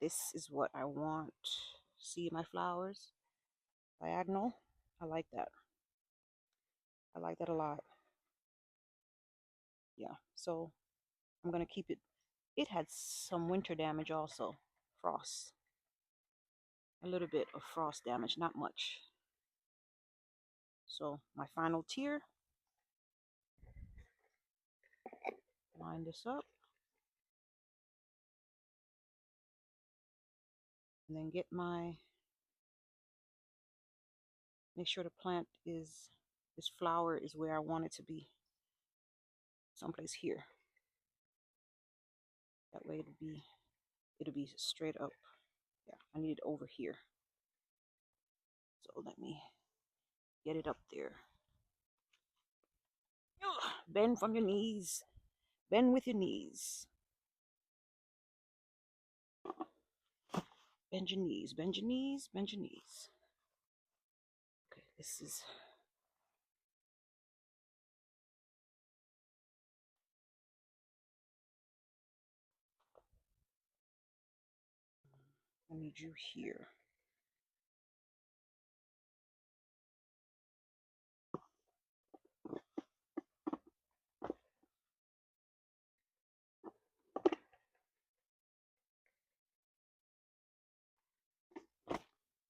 this is what I want. See my flowers? Diagonal. I like that. I like that a lot. Yeah, so I'm gonna keep it. It had some winter damage also, frost. A little bit of frost damage, not much. So my final tier, line this up, and then get my, make sure the plant is, this flower is where I want it to be. Someplace here. That way it'll be straight up. Yeah, I need it over here. So let me get it up there. Bend from your knees. Bend with your knees. Bend your knees, bend your knees, bend your knees. Okay, this is, I need you here.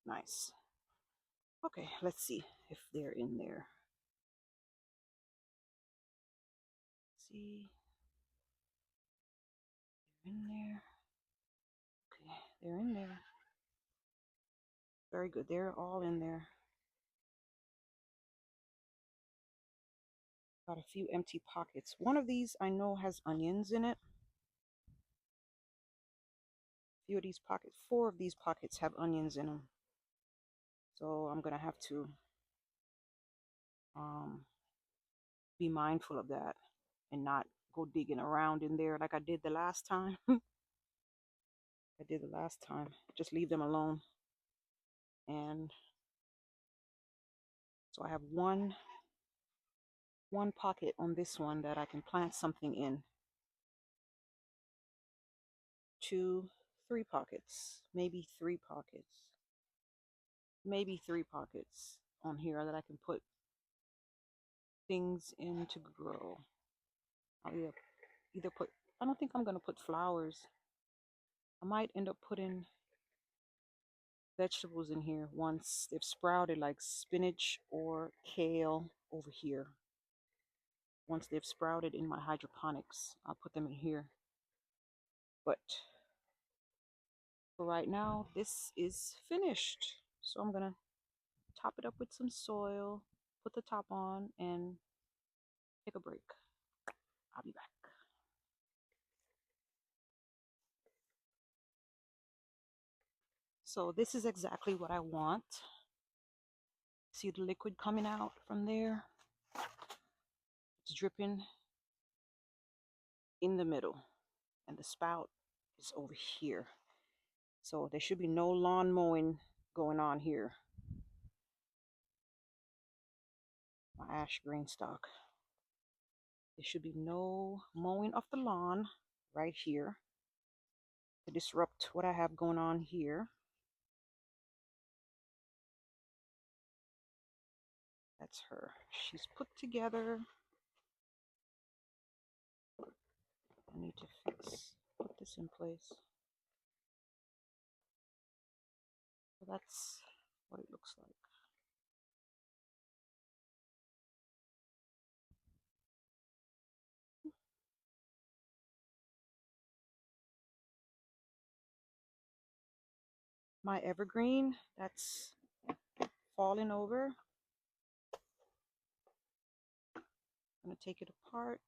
Nice. Okay, let's see if they're in there. See, they're in there. Okay, they're in there. Very good. They're all in there. Got a few empty pockets. One of these I know has onions in it. A few of these pockets, 4 of these pockets have onions in them. So I'm gonna have to be mindful of that and not go digging around in there like I did the last time. Just leave them alone. And so I have one pocket on this one that I can plant something in. 2, 3 pockets, maybe 3 pockets, maybe 3 pockets on here that I can put things in to grow. I'll either put, I don't think I'm gonna put flowers. I might end up putting vegetables in here once they've sprouted, like spinach or kale over here. Once they've sprouted in my hydroponics, I'll put them in here. But for right now, this is finished. So I'm gonna top it up with some soil, put the top on, and take a break. I'll be back. So this is exactly what I want. See the liquid coming out from there? It's dripping in the middle, and the spout is over here. So there should be no lawn mowing going on here. My ash GreenStalk. There should be no mowing of the lawn right here to disrupt what I have going on here. That's her. She's put together. I need to put this in place. So that's what it looks like. My evergreen, that's falling over. I'm going to take it apart,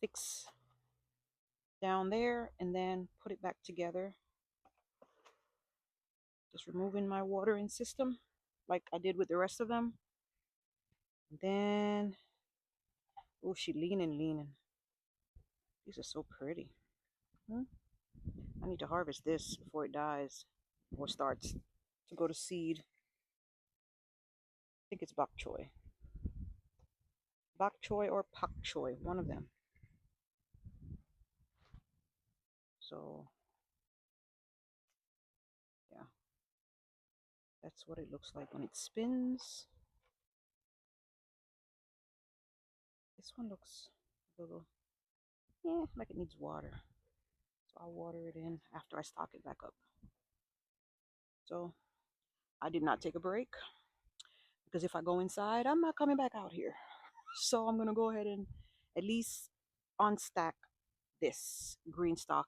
fix down there, and then put it back together. Just removing my watering system like I did with the rest of them. And then, oh, she leaning. These are so pretty. I need to harvest this before it dies or starts to go to seed. I think it's bok choy. Bok choy or pak choy, one of them. So That's what it looks like when it spins. This one looks a little, yeah, like it needs water. So I'll water it in after I stock it back up. So I did not take a break because if I go inside, I'm not coming back out here. So I'm gonna go ahead and at least unstack this GreenStalk.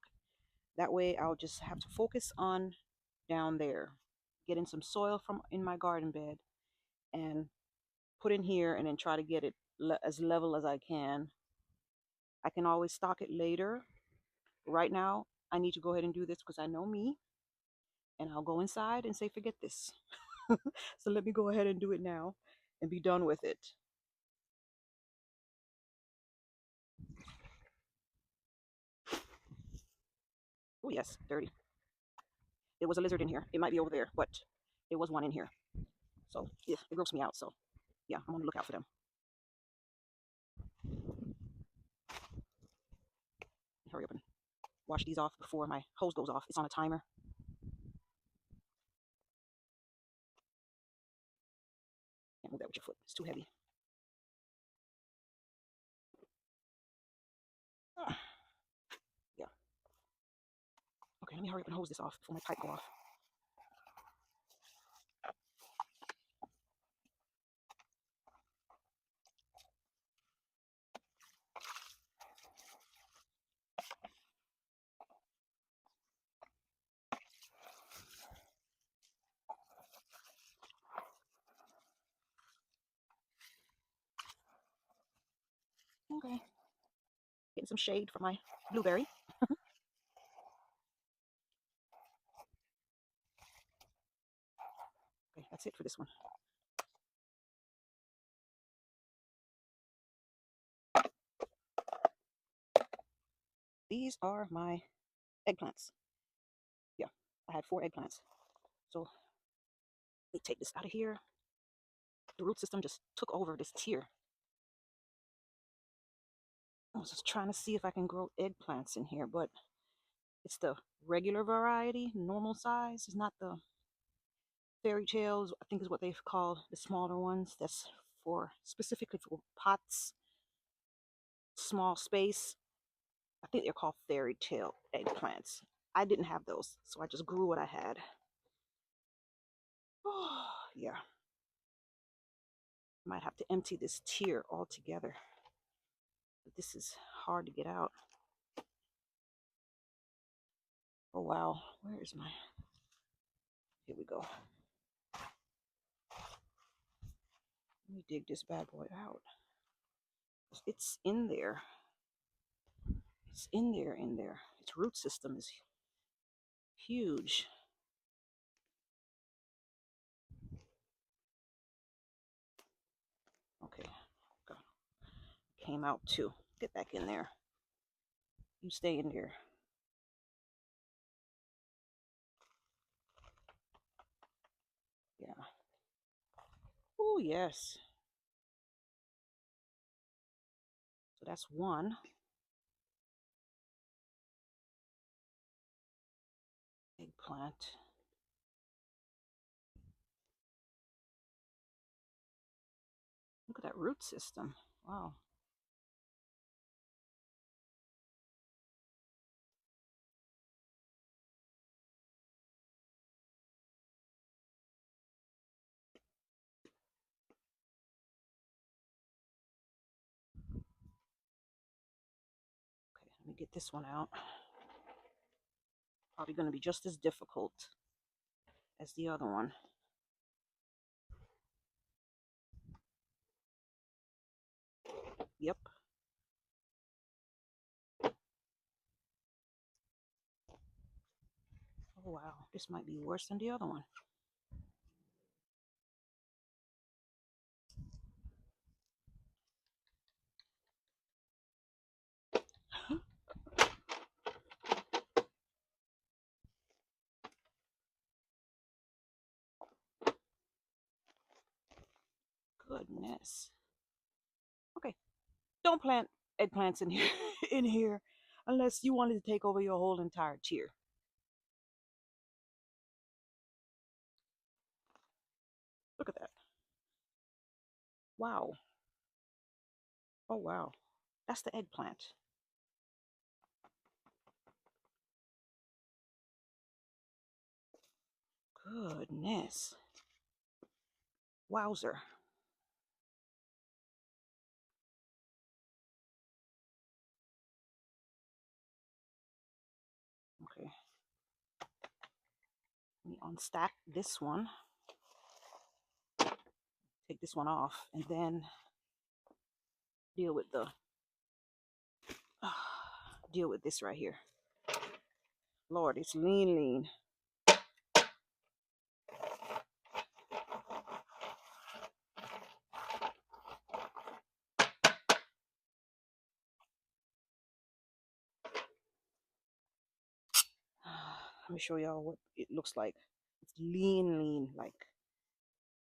That way I'll just have to focus on down there, getting some soil from in my garden bed and put in here and then try to get it as level as I can. I can always stock it later. Right now, I need to go ahead and do this because I know me, and I'll go inside and say, forget this. So let me go ahead and do it now and be done with it. Oh, yes, dirty. There was a lizard in here. It might be over there, but there was one in here. So yeah, it grossed me out. So yeah, I'm on the lookout for them. Hurry up and wash these off before my hose goes off. It's on a timer. Can't move that with your foot. It's too heavy. Yeah. Okay, let me hurry up and hose this off before my pipe go off. Okay. Getting some shade for my blueberry. Okay, that's it for this one. These are my eggplants. Yeah, I had 4 eggplants. So let me take this out of here. The root system just took over this tier. I was just trying to see if I can grow eggplants in here, but it's the regular variety, normal size. It's not the fairy tales, I think is what they call the smaller ones. That's for specifically for pots, small space. I think they're called fairy tale eggplants. I didn't have those, so I just grew what I had. Oh, yeah. Might have to empty this tier altogether. But this is hard to get out. Oh, wow. Where is my... Here we go. Let me dig this bad boy out. It's in there. It's in there. Its root system is huge. Okay. Came out too. Get back in there. You stay in there. Yeah. Oh, yes. So that's one. Eggplant. Look at that root system. Wow. Okay, let me get this one out. Probably going to be just as difficult as the other one. Yep. Oh, wow. This might be worse than the other one. Goodness. Okay. Don't plant eggplants in here, in here unless you wanted to take over your whole entire tier. Wow. Oh, wow. That's the eggplant. Goodness. Wowzer. Okay. Let me unstack this one. Take this one off and then deal with the deal with this right here. Lord, it's lean. Let me show y'all what it looks like. It's lean. Like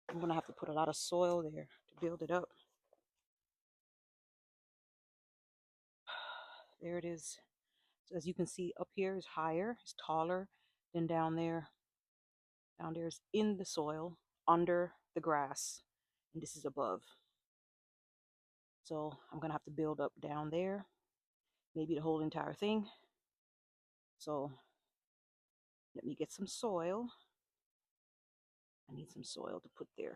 I'm gonna have to put a lot of soil there to build it up. There it is. So as you can see, up here is higher, it's taller than down there. Down there is in the soil, under the grass, and this is above. So I'm gonna have to build up down there, maybe the whole entire thing. So let me get some soil. I need some soil to put there.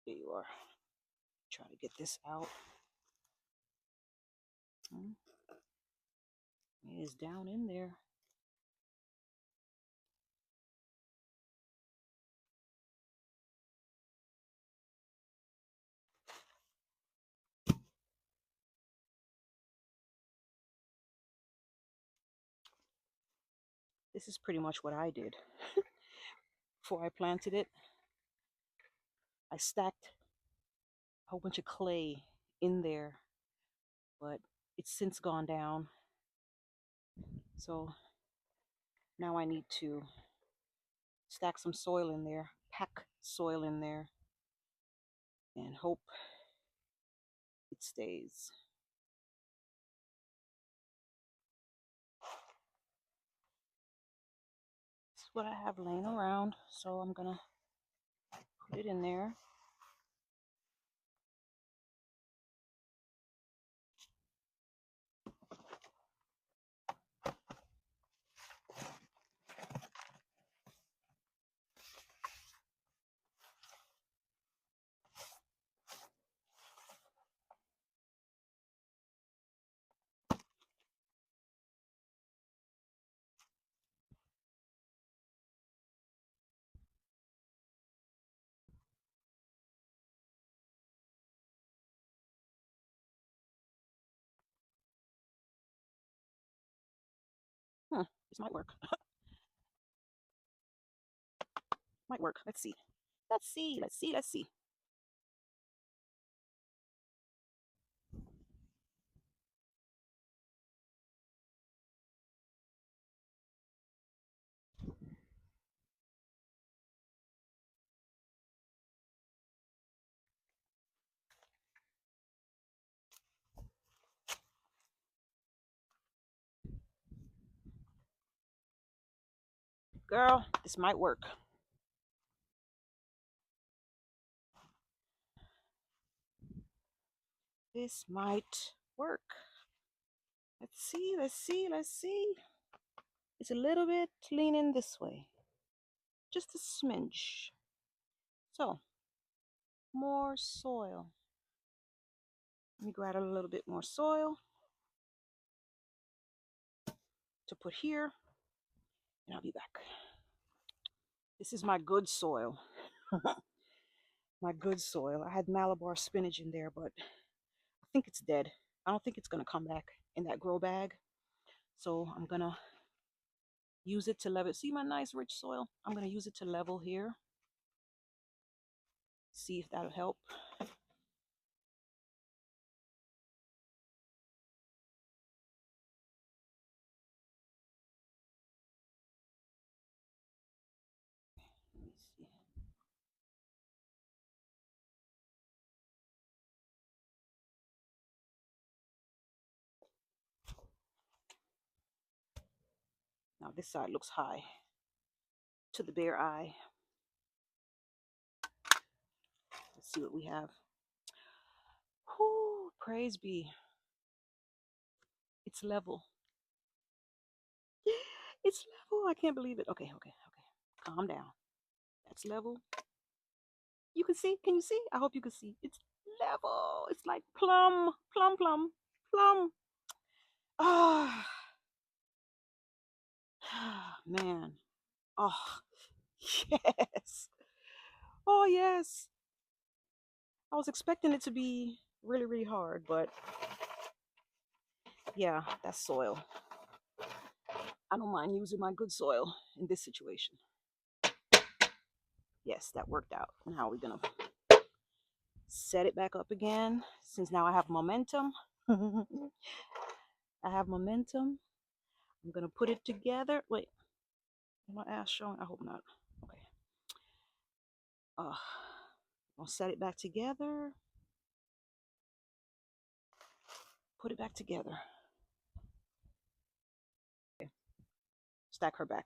There you are. Try to get this out. It is down in there. This is pretty much what I did. Before I planted it, I stacked a whole bunch of clay in there, but it's since gone down. So now I need to stack some soil in there, pack soil in there, and hope it stays. This is what I have laying around, so I'm gonna put it in there. This might work. Might work. Let's see. Let's see. Girl, this might work. This might work. Let's see. It's a little bit leaning this way. Just a smidge. So, more soil. Let me grab a little bit more soil to put here, and I'll be back. This is my good soil. My good soil. I had Malabar spinach in there, but I think it's dead. I don't think it's gonna come back in that grow bag. So I'm gonna use it to level. See my nice rich soil? I'm gonna use it to level here. See if that'll help. Let me see. Now this side looks high to the bare eye. Let's see what we have. Whoo, praise be. It's level. It's level. I can't believe it. Okay. Calm down. That's level. You can see? Can you see? I hope you can see. It's level. It's like plum. Ah, man. Oh, yes. Oh, yes. I was expecting it to be really, really hard, but yeah, that's soil. I don't mind using my good soil in this situation. Yes, that worked out. Now we're gonna set it back up again, since now I have momentum. I have momentum. I'm gonna put it together. Wait, is my ass showing? I hope not. Okay. I'll set it back together. Put it back together. Okay. Stack her back.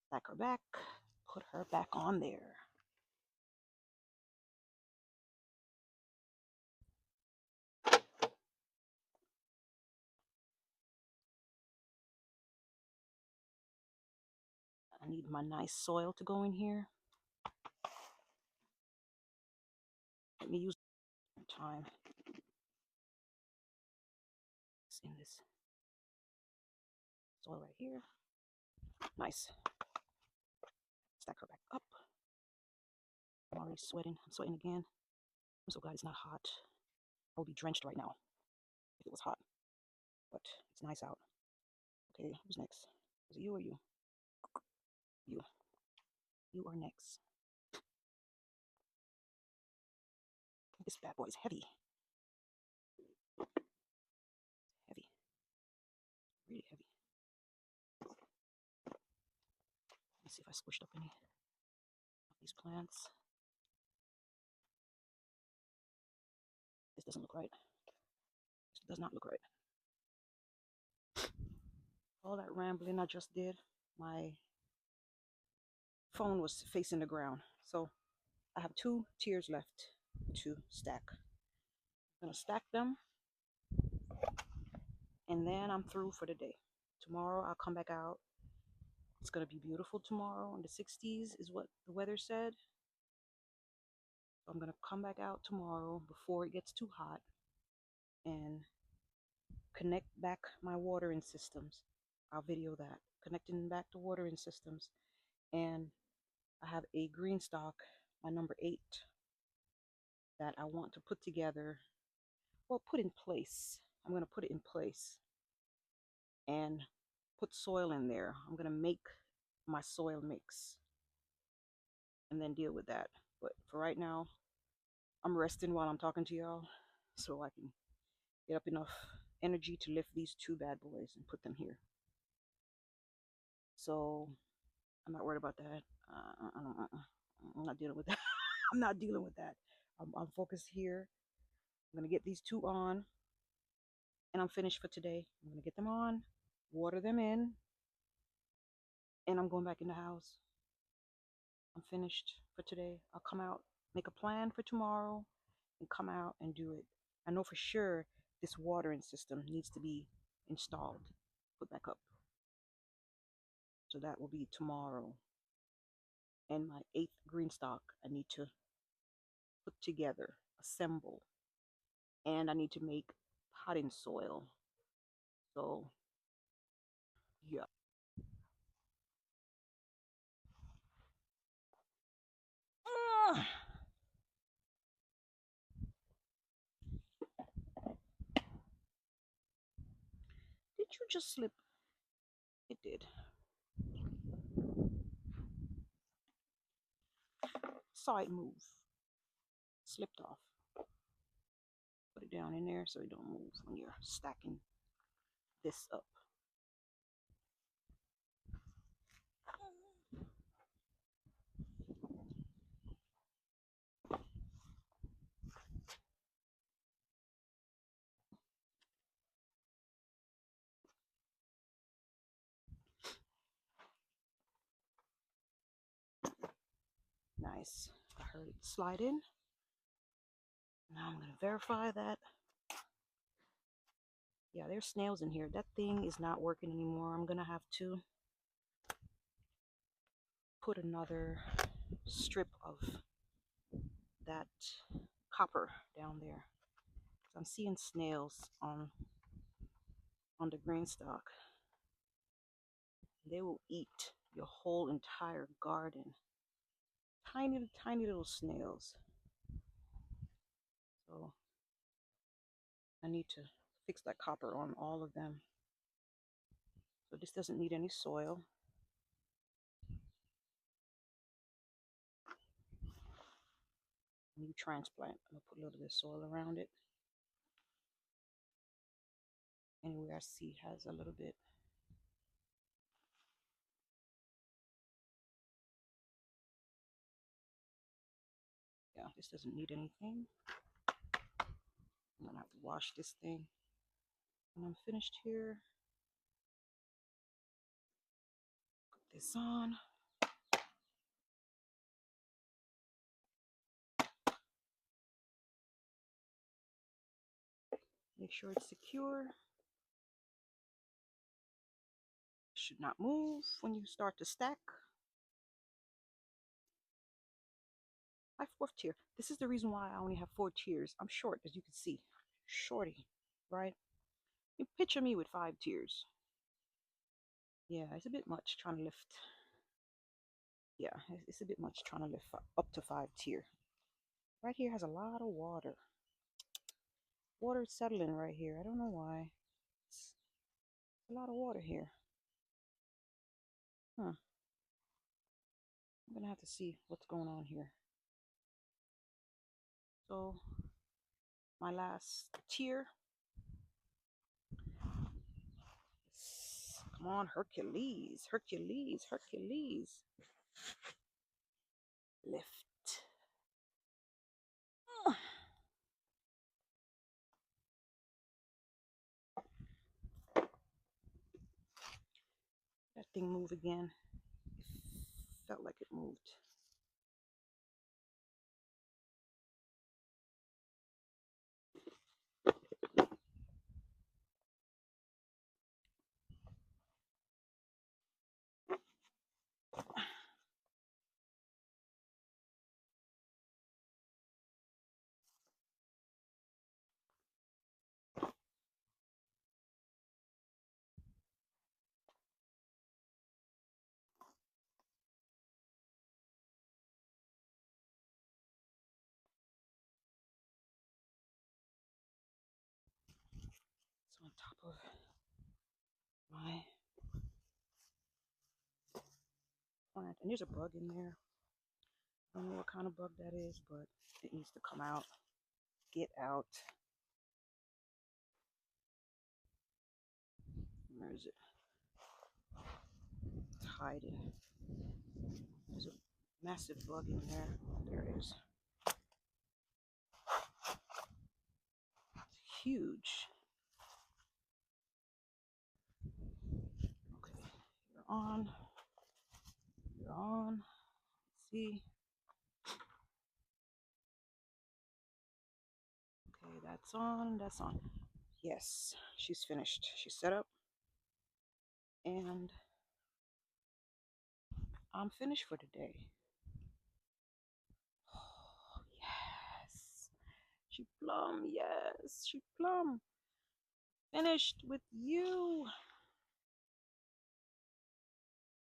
Stack her back. Put her back on there. I need my nice soil to go in here. Let me use time. It's in this soil right here. Nice. Stack her back up. I'm already sweating. I'm sweating again. I'm so glad it's not hot. I would be drenched right now if it was hot. But it's nice out. Okay, who's next? Is it you or you? You. You are next. This bad boy is heavy. Heavy. Really heavy. Let's see if I squished up any of these plants. This doesn't look right. This does not look right. All that rambling I just did, my phone was facing the ground. So I have 2 tiers left to stack. I'm gonna stack them, and then I'm through for the day. Tomorrow I'll come back out. It's gonna be beautiful tomorrow. In the 60s is what the weather said. I'm gonna come back out tomorrow before it gets too hot and connect back my watering systems. I'll video that. Connecting back to watering systems. And I have a GreenStalk, my number 8, that I want to put together. Well, put in place. I'm going to put it in place and put soil in there. I'm going to make my soil mix and then deal with that. But for right now, I'm resting while I'm talking to y'all so I can get up enough energy to lift these 2 bad boys and put them here. So I'm not worried about that. I'm not dealing with that. I'm not dealing with that. I'm focused here. I'm going to get these 2 on, and I'm finished for today. I'm going to get them on, water them in, and I'm going back in the house. I'm finished for today. I'll come out, make a plan for tomorrow, and come out and do it. I know for sure this watering system needs to be installed, put back up. So that will be tomorrow. And my 8th GreenStalk I need to put together, assemble, and I need to make potting soil. So yeah. Did you just slip? It did. Saw it move. Slipped off. Put it down in there so it don't move when you're stacking this up. Nice. I heard it slide in. Now I'm going to verify that. Yeah, there's snails in here. That thing is not working anymore. I'm going to have to put another strip of that copper down there. I'm seeing snails on the GreenStalk. They will eat your whole entire garden. Tiny, tiny little snails. So I need to fix that copper on all of them. So this doesn't need any soil. New transplant. I'm gonna put a little bit of soil around it. Anywhere I see has a little bit. Yeah, this doesn't need anything. I'm gonna have to wash this thing when I'm finished here. Put this on. Make sure it's secure. Should not move when you start to stack. My 4th tier. This is the reason why I only have 4 tiers. I'm short, as you can see. Shorty, right? You picture me with 5 tiers. Yeah, it's a bit much trying to lift. Yeah, it's a bit much trying to lift up to 5 tier. Right here has a lot of water. Water is settling right here. I don't know why. It's a lot of water here. Huh. I'm gonna have to see what's going on here. So my last tier. Come on, Hercules, Hercules, Hercules. Lift. That thing moved again. It felt like it moved. It's on top of my plant. And there's a bug in there. I don't know what kind of bug that is, but it needs to come out. Get out. Where is it? It's hiding. There's a massive bug in there. There it is. It's huge. Okay, you're on. You're on. Let's see. Okay, that's on. That's on. Yes, she's finished. She's set up. And I'm finished for today. Oh, yes. She plum. Yes, she plum. Finished with you.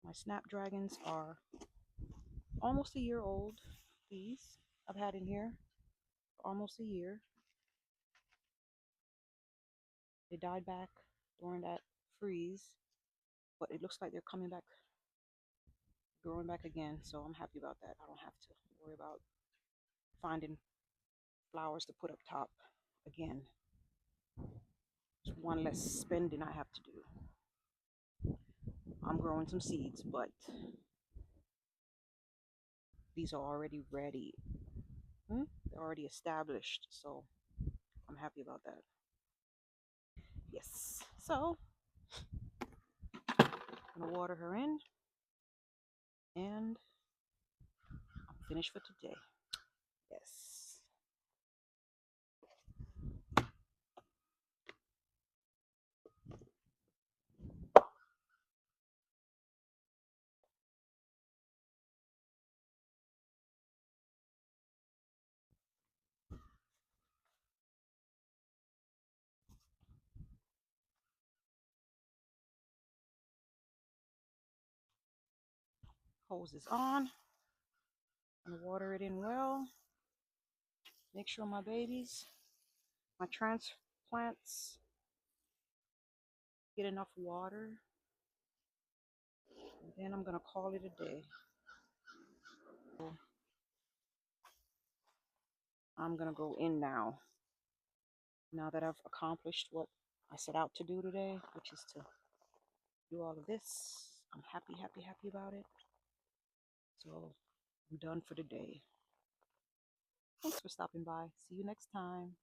My snapdragons are almost a year old. These I've had in here for almost a year. They died back during that freeze, but it looks like they're coming back, growing back again. So I'm happy about that. I don't have to worry about finding flowers to put up top again. It's one less spending I have to do. I'm growing some seeds, but these are already ready. They're already established, so I'm happy about that. Yes. So I'm gonna water her in, and I'm finished for today. Yes. Hose is on. I'm gonna water it in well. Make sure my babies, my transplants, get enough water. And then I'm gonna call it a day. I'm gonna go in now. Now that I've accomplished what I set out to do today, which is to do all of this, I'm happy, happy, happy about it. So I'm done for the day. Thanks for stopping by. See you next time.